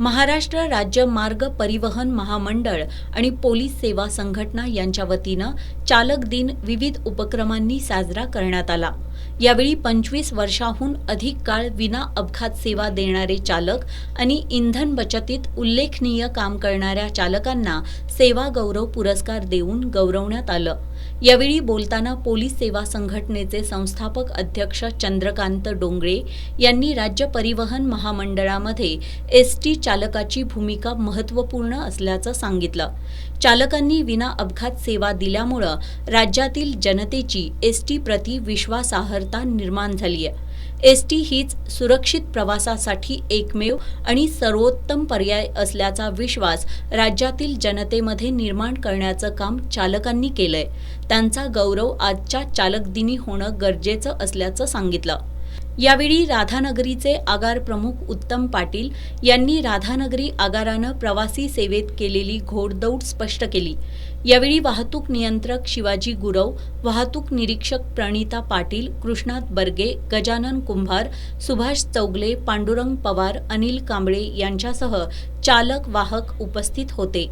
महाराष्ट्र राज्य मार्ग परिवहन महामंडळ आणि पोलीस सेवा संघटना यांच्या वतीनं चालक दिन विविध उपक्रमांनी साजरा करण्यात आला। यावेळी 25 वर्षांहून अधिक काळ विना अपघात सेवा देणारे चालक आणि इंधन बचतीत उल्लेखनीय काम करणाऱ्या चालकांना सेवा गौरव पुरस्कार देऊन गौरवण्यात आलं। यावेळी बोलताना पोलीस सेवा संघटनेचे संस्थापक अध्यक्ष चंद्रकांत डोंगळे यांनी राज्य परिवहन महामंडळामध्ये एसटी चालकाची भूमिका महत्त्वपूर्ण असल्याचं सांगितलं। चालकांनी विना अपघात सेवा दिल्यामुळे राज्यातील जनतेची एसटी प्रति विश्वासार्हता निर्माण झाली आहे। एसटी हीच सुरक्षित प्रवासासाठी एकमेव आणि सर्वोत्तम पर्याय असल्याचा विश्वास राज्यातील जनतेमध्ये निर्माण करण्याचं काम चालकांनी केलंय। त्यांचा गौरव आजच्या चालक दिनी होणं गरजेचं असल्याचं सांगितलं। यावेळी राधानगरीचे आगार प्रमुख उत्तम पाटील यांनी राधानगरी आगारानं प्रवासी सेवेत केलेली घोडदौड स्पष्ट केली। यावेळी वाहतूक नियंत्रक शिवाजी गुरव, वाहतूक निरीक्षक प्रणिता पाटील, कृष्णात बर्गे, गजानन कुंभार, सुभाष चौगले, पांडुरंग पवार, अनिल कांबळे यांच्यासह चालक वाहक उपस्थित होते।